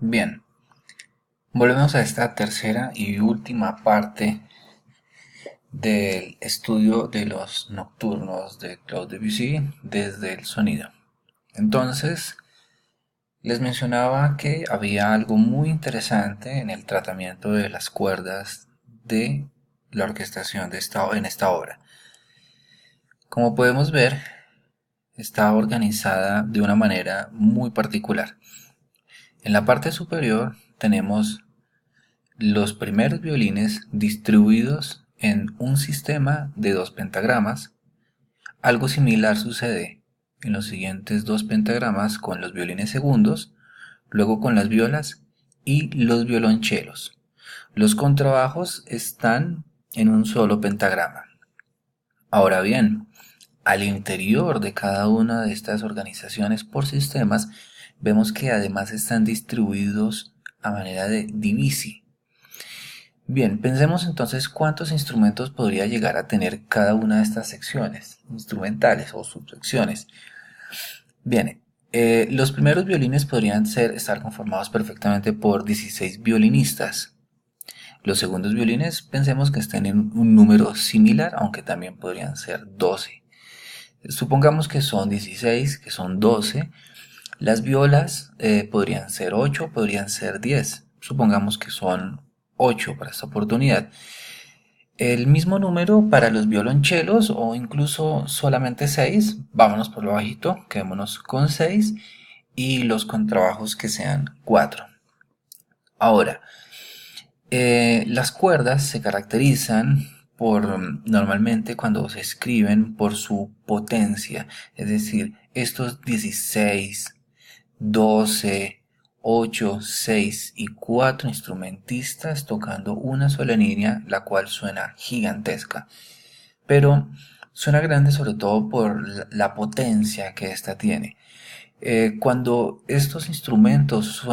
Bien, volvemos a esta tercera y última parte del estudio de los nocturnos de Claude Debussy desde el sonido. Entonces, les mencionaba que había algo muy interesante en el tratamiento de las cuerdas de la orquestación en esta obra. Como podemos ver, está organizada de una manera muy particular. En la parte superior tenemos los primeros violines distribuidos en un sistema de dos pentagramas. Algo similar sucede en los siguientes dos pentagramas con los violines segundos, luego con las violas y los violonchelos. Los contrabajos están en un solo pentagrama. Ahora bien, al interior de cada una de estas organizaciones por sistemas, vemos que además están distribuidos a manera de divisi. Bien, pensemos entonces cuántos instrumentos podría llegar a tener cada una de estas secciones instrumentales o subsecciones. Bien, los primeros violines podrían estar conformados perfectamente por 16 violinistas. Los segundos violines pensemos que estén en un número similar, aunque también podrían ser 12. Supongamos que son 16, que son 12. Las violas podrían ser 8, podrían ser 10. Supongamos que son 8 para esta oportunidad. El mismo número para los violonchelos o incluso solamente 6. Vámonos por lo bajito, quedémonos con 6 y los contrabajos que sean 4. Ahora, las cuerdas se caracterizan normalmente cuando se escriben por su potencia, es decir, estos 16, 12, 8, 6 y 4 instrumentistas tocando una sola línea, la cual suena gigantesca. Pero suena grande sobre todo por la potencia que ésta tiene. Cuando estos instrumentos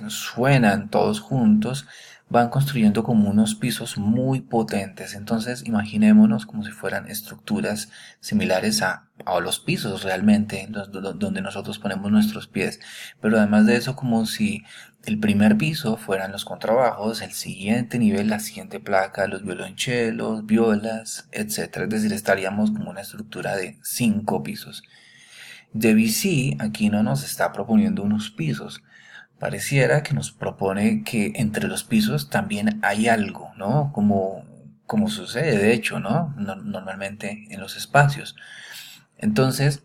suenan todos juntos, van construyendo como unos pisos muy potentes. Entonces, imaginémonos como si fueran estructuras similares a los pisos realmente, donde nosotros ponemos nuestros pies. Pero además de eso, como si el primer piso fueran los contrabajos, el siguiente nivel, la siguiente placa, los violonchelos, violas, etc. Es decir, estaríamos como una estructura de 5 pisos. Debussy aquí no nos está proponiendo unos pisos. Pareciera que nos propone que entre los pisos también hay algo, ¿no? Como sucede, de hecho, ¿no? Normalmente en los espacios. Entonces,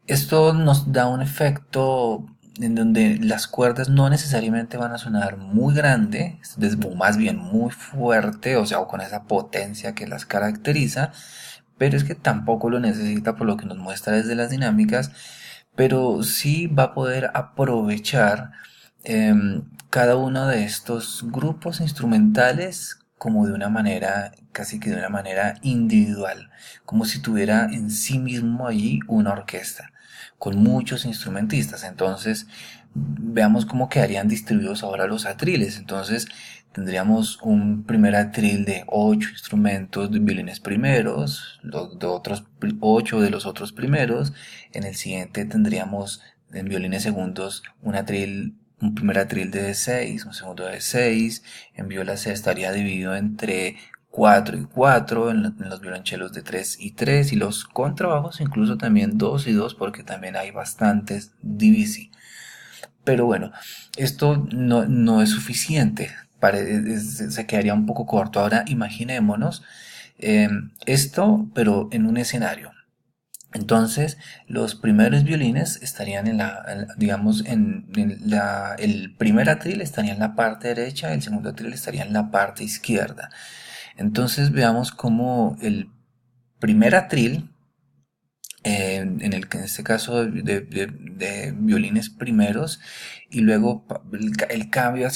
esto nos da un efecto en donde las cuerdas no necesariamente van a sonar muy grande, o más bien muy fuerte, o sea, o con esa potencia que las caracteriza, pero es que tampoco lo necesita por lo que nos muestra desde las dinámicas, pero sí va a poder aprovechar cada uno de estos grupos instrumentales como de una manera, casi que de una manera individual, como si tuviera en sí mismo allí una orquesta con muchos instrumentistas. Entonces, veamos cómo quedarían distribuidos ahora los atriles. Entonces, tendríamos un primer atril de 8 instrumentos de violines primeros, los de otros 8 de los otros primeros. En el siguiente tendríamos en violines segundos un primer atril de 6, un segundo de 6. En viola se estaría dividido entre 4 y 4, en los violonchelos de 3 y 3, y los contrabajos incluso también 2 y 2, porque también hay bastantes divisi. Pero bueno, esto no es suficiente, se quedaría un poco corto. Ahora imaginémonos esto, pero en un escenario. Entonces, los primeros violines estarían digamos, el primer atril estaría en la parte derecha, el segundo atril estaría en la parte izquierda. Entonces, veamos cómo el primer atril en este caso de violines primeros, y luego el cambio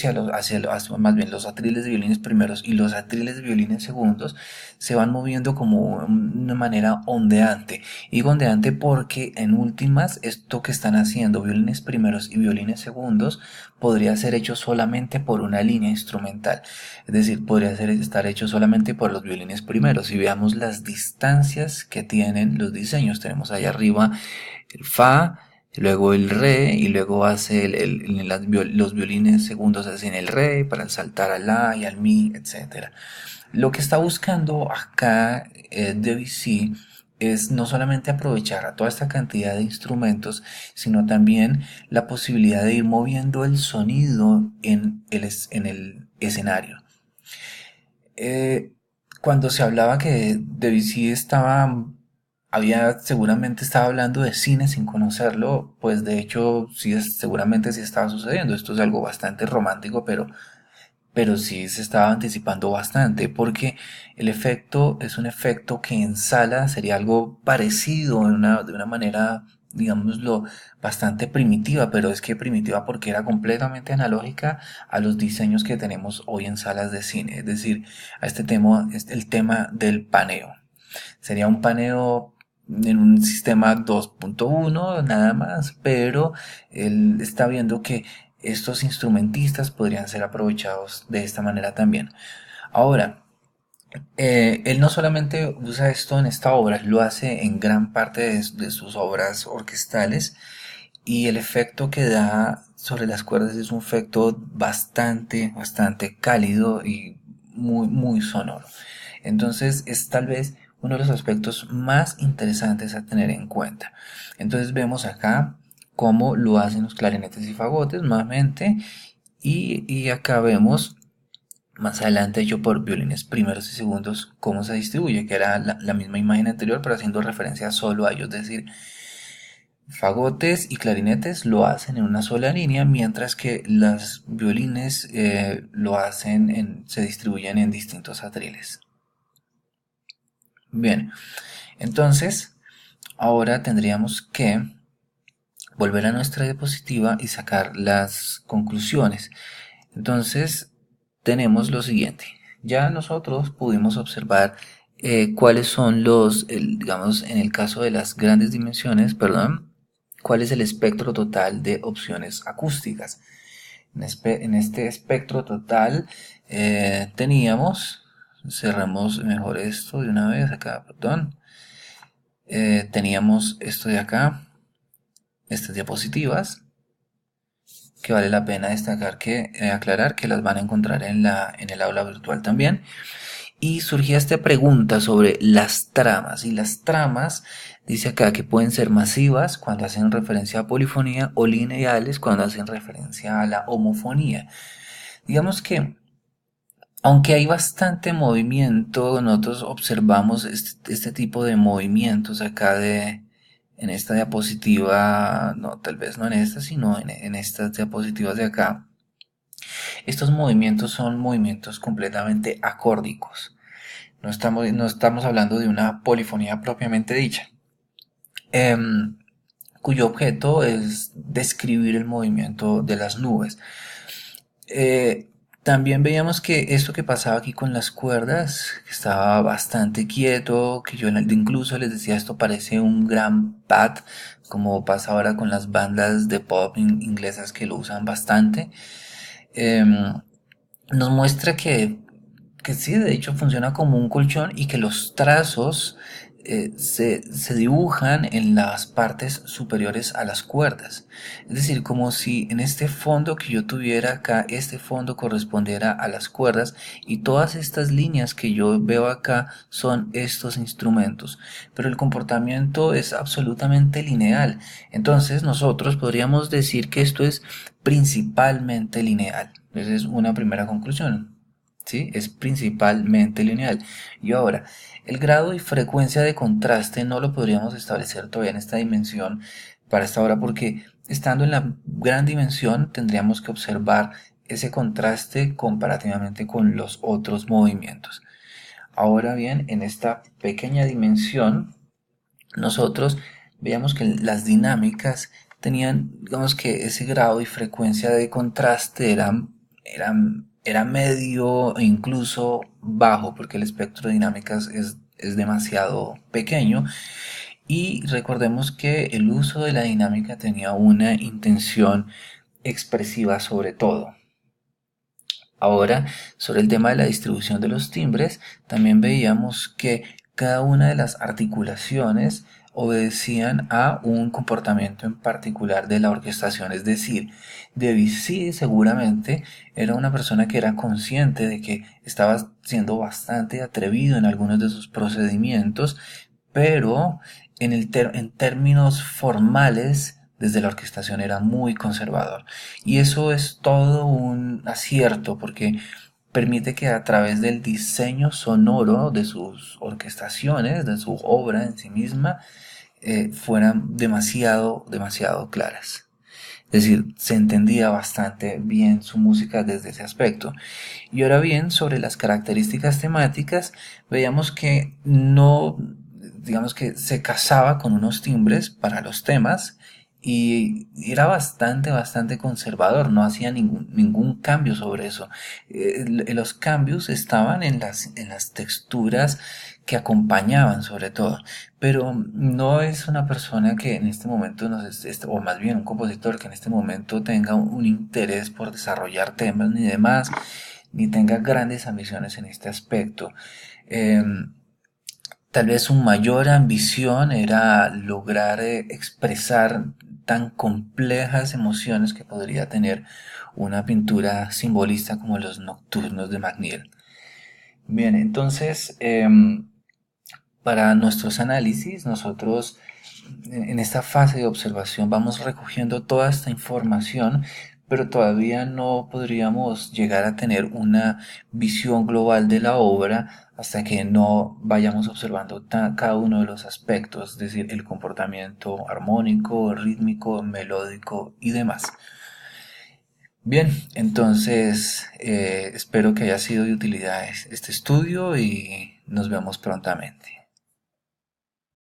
más bien los atriles de violines primeros y los atriles de violines segundos se van moviendo como una manera ondeante. Y ondeante porque en últimas esto que están haciendo violines primeros y violines segundos podría ser hecho solamente por una línea instrumental, es decir, estar hecho solamente por los violines primeros. Y veamos las distancias que tienen los diseños. Tenemos allá arriba el fa, luego el re, y luego hace los violines segundos hacen el re para saltar al la y al mi, etcétera. Lo que está buscando acá Debussy es no solamente aprovechar a toda esta cantidad de instrumentos, sino también la posibilidad de ir moviendo el sonido en el escenario. Eh, Cuando se hablaba que Debussy seguramente estaba hablando de cine sin conocerlo, pues de hecho sí, seguramente sí estaba sucediendo. Esto es algo bastante romántico, pero sí se estaba anticipando bastante, porque el efecto es un efecto que en sala sería algo parecido de una manera, digámoslo, bastante primitiva, pero es que primitiva porque era completamente analógica a los diseños que tenemos hoy en salas de cine, es decir, a este tema, el tema del paneo. Sería un paneo en un sistema 2.1 nada más, pero él está viendo que estos instrumentistas podrían ser aprovechados de esta manera también. Ahora, él no solamente usa esto en esta obra, lo hace en gran parte de sus obras orquestales, y el efecto que da sobre las cuerdas es un efecto bastante cálido y muy sonoro. Entonces es tal vez uno de los aspectos más interesantes a tener en cuenta. Entonces vemos acá cómo lo hacen los clarinetes y fagotes nuevamente, y acá vemos más adelante hecho por violines primeros y segundos cómo se distribuye, que era la misma imagen anterior, pero haciendo referencia solo a ellos, es decir, fagotes y clarinetes lo hacen en una sola línea, mientras que los violines se distribuyen en distintos atriles. Bien, entonces ahora tendríamos que volver a nuestra diapositiva y sacar las conclusiones. Entonces tenemos lo siguiente. Ya nosotros pudimos observar cuáles son digamos, en el caso de las grandes dimensiones, perdón, cuál es el espectro total de opciones acústicas. En este espectro total cerramos mejor esto de una vez acá, perdón. Teníamos esto de acá, estas diapositivas, que vale la pena aclarar que las van a encontrar en el aula virtual también. Y surgía esta pregunta sobre las tramas. Y las tramas, dice acá, que pueden ser masivas cuando hacen referencia a polifonía o lineales cuando hacen referencia a la homofonía. Digamos que, aunque hay bastante movimiento, nosotros observamos este tipo de movimientos acá en esta diapositiva, no, tal vez no en esta, sino en estas diapositivas de acá. Estos movimientos son movimientos completamente acórdicos. No estamos hablando de una polifonía propiamente dicha, cuyo objeto es describir el movimiento de las nubes. Eh, También veíamos que esto que pasaba aquí con las cuerdas, que estaba bastante quieto, que yo incluso les decía esto parece un gran pad, como pasa ahora con las bandas de pop inglesas que lo usan bastante. Nos muestra que sí, de hecho funciona como un colchón, y que los trazos se dibujan en las partes superiores a las cuerdas. Es decir, como si en este fondo que yo tuviera acá, este fondo correspondiera a las cuerdas, y todas estas líneas que yo veo acá son estos instrumentos. Pero el comportamiento es absolutamente lineal. Entonces nosotros podríamos decir que esto es principalmente lineal. Esa es una primera conclusión. ¿Sí? Es principalmente lineal. Y ahora, el grado y frecuencia de contraste no lo podríamos establecer todavía en esta dimensión para esta hora, porque estando en la gran dimensión tendríamos que observar ese contraste comparativamente con los otros movimientos. Ahora bien, en esta pequeña dimensión, nosotros veíamos que las dinámicas tenían, digamos, que ese grado y frecuencia de contraste era medio e incluso bajo, porque el espectro de dinámicas es demasiado pequeño. Y recordemos que el uso de la dinámica tenía una intención expresiva sobre todo. Ahora, sobre el tema de la distribución de los timbres, también veíamos que cada una de las articulaciones obedecían a un comportamiento en particular de la orquestación. Es decir, Debussy seguramente era una persona que era consciente de que estaba siendo bastante atrevido en algunos de sus procedimientos, pero en términos formales, desde la orquestación era muy conservador. Y eso es todo un acierto porque permite que a través del diseño sonoro de sus orquestaciones, de su obra en sí misma, fueran demasiado claras. Es decir, se entendía bastante bien su música desde ese aspecto. Y ahora bien, sobre las características temáticas, veíamos que no, digamos que se casaba con unos timbres para los temas y era bastante conservador, no hacía ningún cambio sobre eso. Los cambios estaban en las texturas que acompañaban sobre todo, pero no es una persona que en este momento, o más bien un compositor que en este momento tenga un interés por desarrollar temas ni demás, ni tenga grandes ambiciones en este aspecto. Tal vez su mayor ambición era lograr expresar tan complejas emociones que podría tener una pintura simbolista como los nocturnos de McNeil. Bien, entonces, para nuestros análisis, nosotros en esta fase de observación vamos recogiendo toda esta información, pero todavía no podríamos llegar a tener una visión global de la obra hasta que no vayamos observando cada uno de los aspectos, es decir, el comportamiento armónico, rítmico, melódico y demás. Bien, entonces espero que haya sido de utilidad este estudio y nos vemos prontamente.